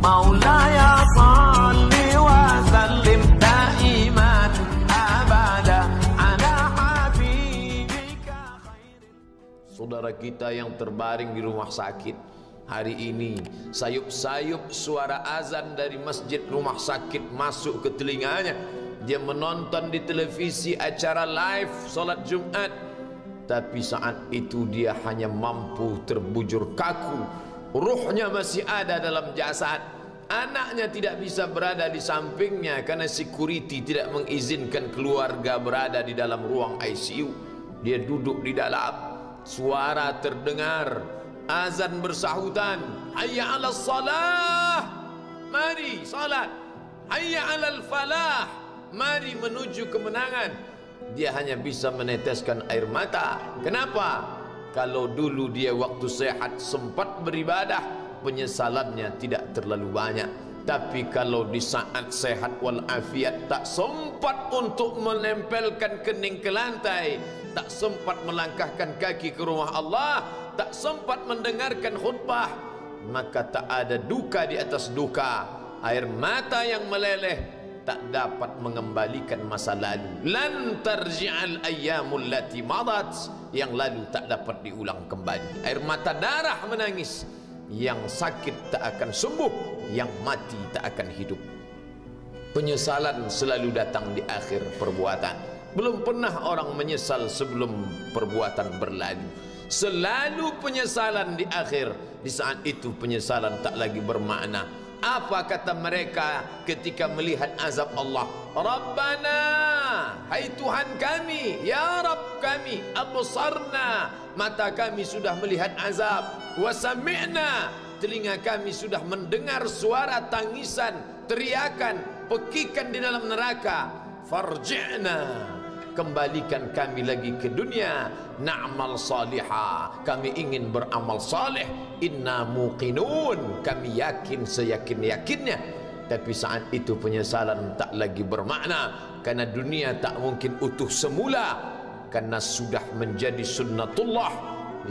مولاي صل وسلم دائما أبدا على حبيبك خير. Saudara kita yang terbaring di rumah sakit hari ini, sayup-sayup suara azan dari masjid rumah sakit masuk ke telinganya. Dia menonton di televisi acara live solat Jumat, tapi saat itu dia hanya mampu terbujur kaku. Ruhnya masih ada dalam jasad. Anaknya tidak bisa berada di sampingnya karena security tidak mengizinkan keluarga berada di dalam ruang ICU. Dia duduk di dalam. Suara terdengar, azan bersahutan, hayya 'alas salah, mari salat, hayya 'alal falah, mari menuju kemenangan. Dia hanya bisa meneteskan air mata. Kenapa? Kalau dulu dia waktu sehat sempat beribadah, penyesalannya tidak terlalu banyak. Tapi kalau di saat sehat walafiat tak sempat untuk menempelkan kening ke lantai, tak sempat melangkahkan kaki ke rumah Allah, tak sempat mendengarkan khutbah, maka tak ada duka di atas duka. Air mata yang meleleh tak dapat mengembalikan masa lalu. Lan tarji'al ayyamul lati madat, yang lalu tak dapat diulang kembali. Air mata darah menangis. Yang sakit tak akan sembuh, yang mati tak akan hidup. Penyesalan selalu datang di akhir perbuatan. Belum pernah orang menyesal sebelum perbuatan berlalu. Selalu penyesalan di akhir. Di saat itu penyesalan tak lagi bermakna. Apa kata mereka ketika melihat azab Allah? Rabbana, hai Tuhan kami, ya Rabb kami, absarna, mata kami sudah melihat azab, wa sami'na, telinga kami sudah mendengar suara tangisan, teriakan, pekikan di dalam neraka. Farji'na, kembalikan kami lagi ke dunia, na'mal salihah, kami ingin beramal saleh, inna muqinun, kami yakin seyakin-yakinnya. Tapi saat itu penyesalan tak lagi bermakna, karena dunia tak mungkin utuh semula, karena sudah menjadi sunnatullah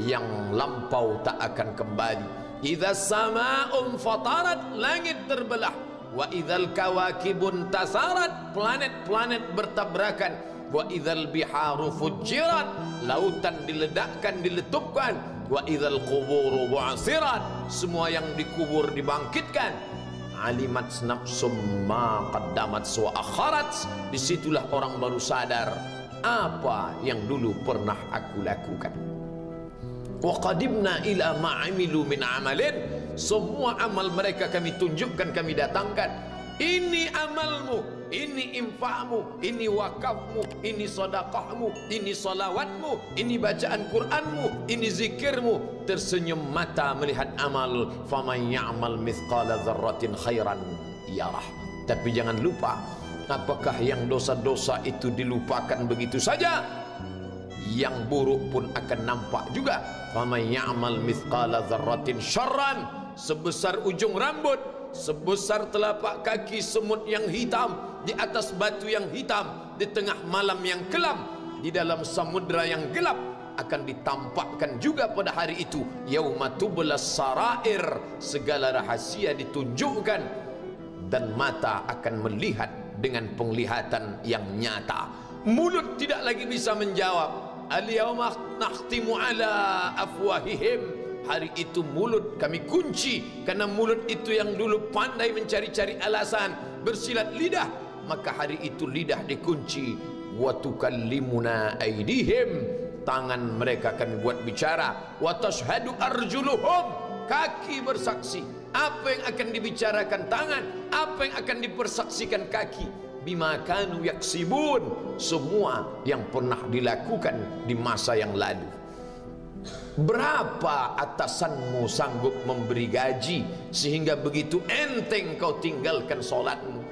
yang lampau tak akan kembali. Idza sama'un fatarat, langit terbelah, wa idzal kawakibun tasarat, planet-planet bertabrakan, wa idzal biharu fujirat, lautan diledakkan, diletupkan, wa idzal quburu bu'asirat, semua yang dikubur dibangkitkan. Alimat nafsum ma qaddamat wa akharat, disitulah orang baru sadar apa yang dulu pernah aku lakukan. Wa qadimna ila ma amilu min amalin, semua amal mereka kami tunjukkan, kami datangkan. Ini amalmu, ini infakmu, ini wakafmu, ini sedekahmu, ini salawatmu, ini bacaan Qur'anmu, ini zikirmu. Tersenyum mata melihat amal. Faman ya'mal mithqala dzarratin khairan yarah. Tapi jangan lupa, apakah yang dosa-dosa itu dilupakan begitu saja? Yang buruk pun akan nampak juga. Faman ya'mal mithqala dzarratin syarran, sebesar ujung rambut, sebesar telapak kaki semut yang hitam, di atas batu yang hitam, di tengah malam yang kelam, di dalam samudra yang gelap, akan ditampakkan juga pada hari itu. Yauma tublas sarair, segala rahasia ditunjukkan, dan mata akan melihat dengan penglihatan yang nyata. Mulut tidak lagi bisa menjawab. Al-yauma nakhtimu ala afwahihim, hari itu mulut kami kunci, karena mulut itu yang dulu pandai mencari-cari alasan, bersilat lidah, maka hari itu lidah dikunci. Wa tukallimuna aydihim, tangan mereka kami buat bicara. Wa tashhadu arjuluhum, kaki bersaksi. Apa yang akan dibicarakan tangan, apa yang akan dipersaksikan kaki. Bima kanu yaksibun, semua yang pernah dilakukan di masa yang lalu. Berapa atasanmu sanggup memberi gaji sehingga begitu enteng kau tinggalkan solatmu?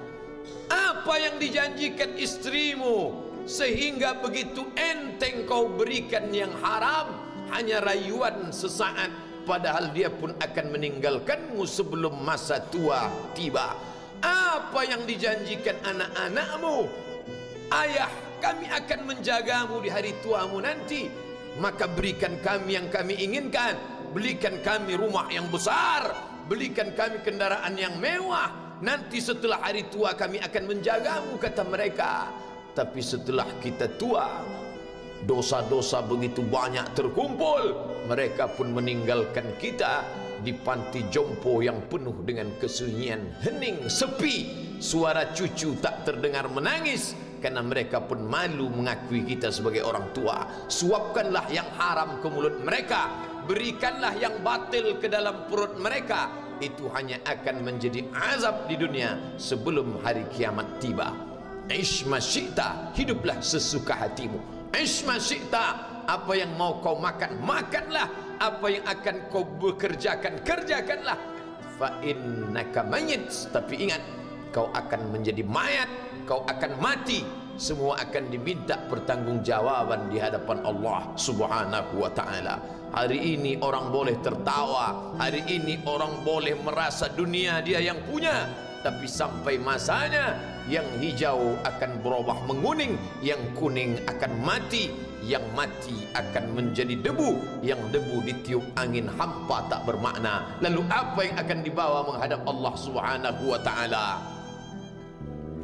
Apa yang dijanjikan istrimu sehingga begitu enteng kau berikan yang haram? Hanya rayuan sesaat, padahal dia pun akan meninggalkanmu sebelum masa tua tiba. Apa yang dijanjikan anak-anakmu? Ayah, kami akan menjagamu di hari tuamu nanti, maka berikan kami yang kami inginkan. Belikan kami rumah yang besar, belikan kami kendaraan yang mewah. Nanti setelah hari tua kami akan menjagamu, kata mereka. Tapi setelah kita tua, dosa-dosa begitu banyak terkumpul, mereka pun meninggalkan kita di panti jompo yang penuh dengan kesunyian, hening, sepi. Suara cucu tak terdengar menangis, karena mereka pun malu mengakui kita sebagai orang tua. Suapkanlah yang haram ke mulut mereka, berikanlah yang batil ke dalam perut mereka. Itu hanya akan menjadi azab di dunia sebelum hari kiamat tiba. Ish ma syi'ta, hiduplah sesuka hatimu. Ish ma syi'ta, apa yang mau kau makan, makanlah. Apa yang akan kau bekerjakan, kerjakanlah. Fa innaka mayyit, tapi ingat, kau akan menjadi mayat, kau akan mati. Semua akan diminta pertanggungjawaban di hadapan Allah Subhanahu wa ta'ala. Hari ini orang boleh tertawa, hari ini orang boleh merasa dunia dia yang punya, tapi sampai masanya yang hijau akan berubah menguning, yang kuning akan mati, yang mati akan menjadi debu, yang debu ditiup angin hampa tak bermakna. Lalu apa yang akan dibawa menghadap Allah Subhanahu wa ta'ala?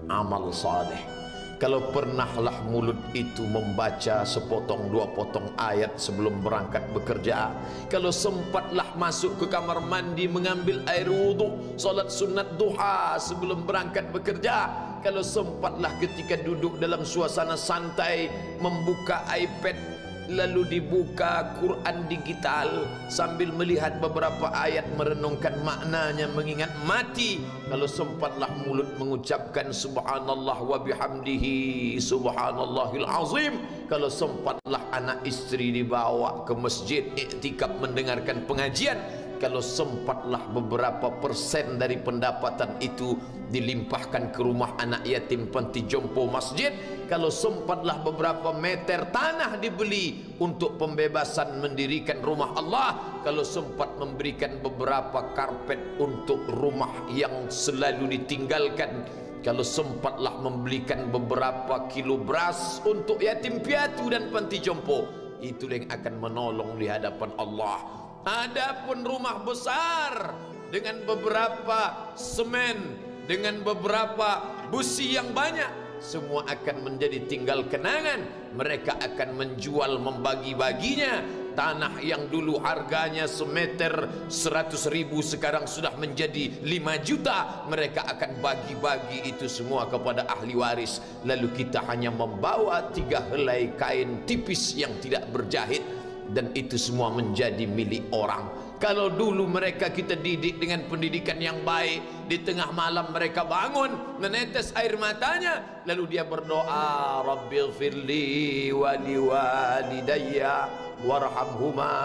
Amal saleh. Kalau pernahlah mulut itu membaca sepotong dua potong ayat sebelum berangkat bekerja, kalau sempatlah masuk ke kamar mandi mengambil air wudhu, solat sunat duha sebelum berangkat bekerja, kalau sempatlah ketika duduk dalam suasana santai membuka iPad, lalu dibuka Quran digital sambil melihat beberapa ayat, merenungkan maknanya, mengingat mati. Kalau sempatlah mulut mengucapkan subhanallah wa bihamdihi subhanallahil azim. Kalau sempatlah anak istri dibawa ke masjid iktikaf mendengarkan pengajian. Kalau sempatlah beberapa persen dari pendapatan itu dilimpahkan ke rumah anak yatim panti jompo masjid. Kalau sempatlah beberapa meter tanah dibeli untuk pembebasan mendirikan rumah Allah. Kalau sempat memberikan beberapa karpet untuk rumah yang selalu ditinggalkan. Kalau sempatlah membelikan beberapa kilo beras untuk yatim piatu dan panti jompo. Itulah yang akan menolong di hadapan Allah. Adapun rumah besar dengan beberapa semen, dengan beberapa busi yang banyak, semua akan menjadi tinggal kenangan. Mereka akan menjual, membagi-baginya. Tanah yang dulu harganya semeter 100.000 sekarang sudah menjadi 5 juta. Mereka akan bagi-bagi itu semua kepada ahli waris. Lalu kita hanya membawa 3 helai kain tipis yang tidak berjahit, dan itu semua menjadi milik orang. Kalau dulu mereka kita didik dengan pendidikan yang baik, di tengah malam mereka bangun menetes air matanya, lalu dia berdoa, Rabbighfirli wa liwalidayya warhamhuma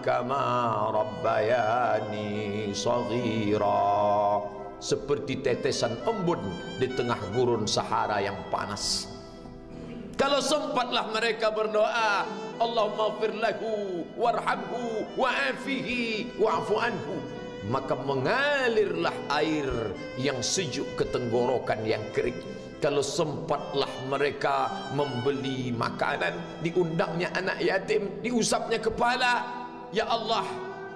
kama rabbayani shaghira. Seperti tetesan embun di tengah gurun Sahara yang panas. Kalau sempatlah mereka berdoa, Allahumma ighfir lahu warhamhu wa'afihi wa'fu anhu, maka mengalirlah air yang sejuk ke tenggorokan yang kering. Kalau sempatlah mereka membeli makanan, diundangnya anak yatim, diusapnya kepala, ya Allah,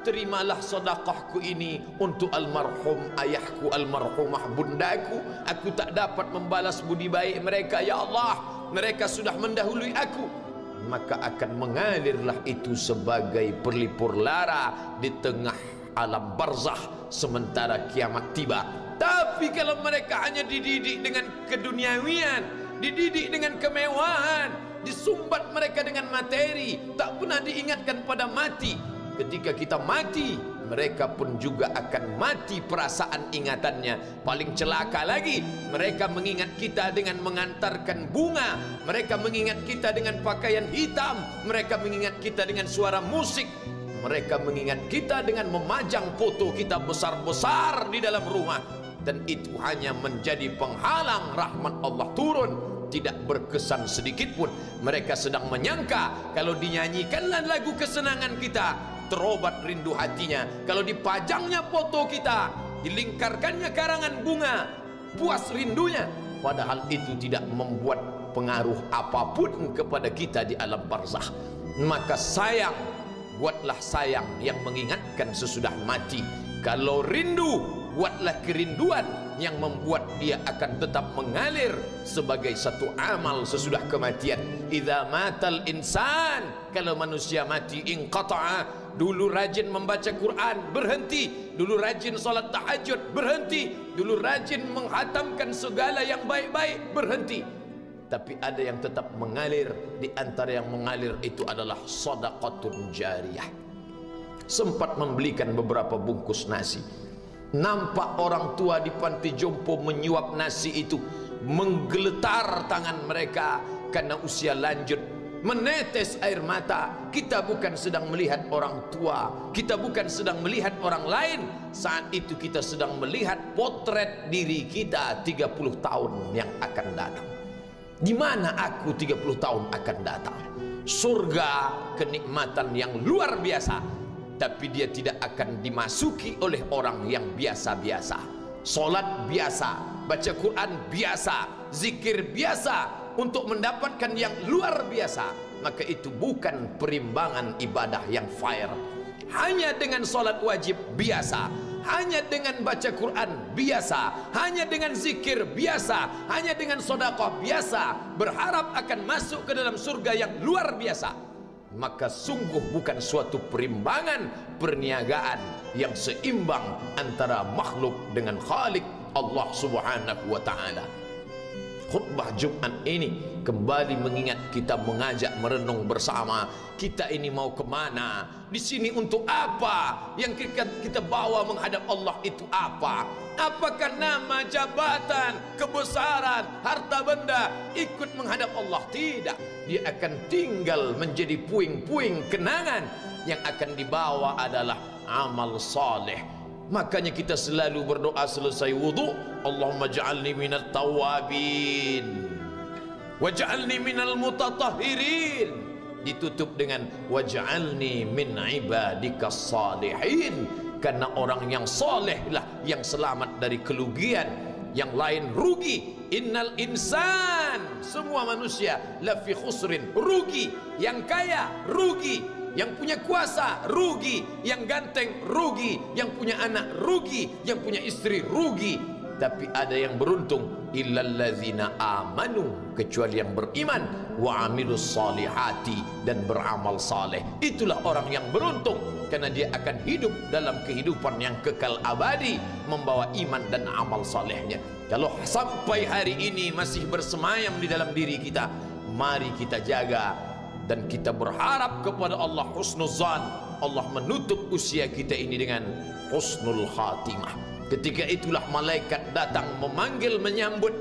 terimalah sedekahku ini untuk almarhum ayahku, almarhumah bundaku. Aku tak dapat membalas budi baik mereka, ya Allah, mereka sudah mendahului aku. Maka akan mengalirlah itu sebagai perlipur lara di tengah alam barzakh sementara kiamat tiba. Tapi kalau mereka hanya dididik dengan keduniawian, dididik dengan kemewahan, disumbat mereka dengan materi, tak pernah diingatkan pada mati. Ketika kita mati, mereka pun juga akan mati perasaan ingatannya. Paling celaka lagi, mereka mengingat kita dengan mengantarkan bunga, mereka mengingat kita dengan pakaian hitam, mereka mengingat kita dengan suara musik, mereka mengingat kita dengan memajang foto kita besar-besar di dalam rumah. Dan itu hanya menjadi penghalang rahmat Allah turun, tidak berkesan sedikit pun. Mereka sedang menyangka kalau dinyanyikanlah lagu kesenangan kita, terobat rindu hatinya. Kalau dipajangnya foto kita, dilingkarkannya karangan bunga, puas rindunya. Padahal itu tidak membuat pengaruh apapun kepada kita di alam barzakh. Maka sayang, buatlah sayang yang mengingatkan sesudah mati. Kalau rindu, buatlah kerinduan yang membuat dia akan tetap mengalir sebagai satu amal sesudah kematian. Idza matal insan, kalau manusia mati, inqata'a. Dulu rajin membaca Quran, berhenti. Dulu rajin salat tahajud, berhenti. Dulu rajin menghatamkan segala yang baik-baik, berhenti. Tapi ada yang tetap mengalir. Di antara yang mengalir itu adalah shadaqatun jariyah. Sempat membelikan beberapa bungkus nasi. Nampak orang tua di panti jompo menyuap nasi itu, menggeletar tangan mereka karena usia lanjut, menetes air mata. Kita bukan sedang melihat orang tua, kita bukan sedang melihat orang lain. Saat itu kita sedang melihat potret diri kita 30 tahun yang akan datang. Di mana aku 30 tahun akan datang? Surga, kenikmatan yang luar biasa. Tapi dia tidak akan dimasuki oleh orang yang biasa-biasa. Solat biasa, baca Quran biasa, zikir biasa, untuk mendapatkan yang luar biasa. Maka itu bukan perimbangan ibadah yang fair. Hanya dengan solat wajib biasa, hanya dengan baca Quran biasa, hanya dengan zikir biasa, hanya dengan sedekah biasa, berharap akan masuk ke dalam surga yang luar biasa, maka sungguh bukan suatu perimbangan perniagaan yang seimbang antara makhluk dengan Khalik Allah Subhanahu wa taala. Khutbah Jumat ini kembali mengingat kita, mengajak merenung bersama. Kita ini mau kemana? Di sini untuk apa? Yang kita bawa menghadap Allah itu apa? Apakah nama, jabatan, kebesaran, harta benda ikut menghadap Allah? Tidak. Dia akan tinggal menjadi puing-puing kenangan. Yang akan dibawa adalah amal saleh. Makanya kita selalu berdoa selesai wudu, Allahumma ja'alni minat tawabin waj'alni minal mutatahhirin. Ditutup dengan waj'alni min ibadikas salihin. Karena orang yang saleh lah yang selamat dari kerugian, yang lain rugi. Innal insan, semua manusia lafi khusrin, rugi. Yang kaya rugi, yang punya kuasa rugi, yang ganteng rugi, yang punya anak rugi, yang punya istri rugi. Tapi ada yang beruntung, illallazina amanu, kecuali yang beriman, wa amilus salihati, dan beramal saleh. Itulah orang yang beruntung, karena dia akan hidup dalam kehidupan yang kekal abadi, membawa iman dan amal salehnya. Kalau sampai hari ini masih bersemayam di dalam diri kita, mari kita jaga. Dan kita berharap kepada Allah husnuzan, Allah menutup usia kita ini dengan husnul khatimah. Ketika itulah malaikat datang memanggil, menyambut,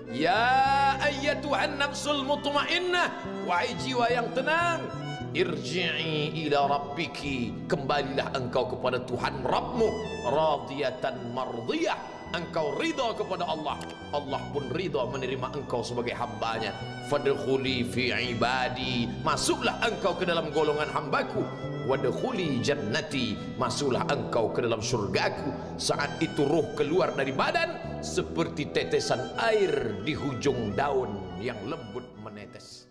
ya ayyatuhan nafsul mutmainnah, wahai jiwa yang tenang, irji'i ila rabbiki, kembalilah engkau kepada Tuhan Rabbmu, radiyatan mardiyah, engkau ridha kepada Allah, Allah pun ridha menerima engkau sebagai hambanya. Fadkhuli fi ibadi, masuklah engkau ke dalam golongan hambaku. Wadkhuli jannati, masuklah engkau ke dalam surgaku. Saat itu ruh keluar dari badan seperti tetesan air di hujung daun yang lembut menetes.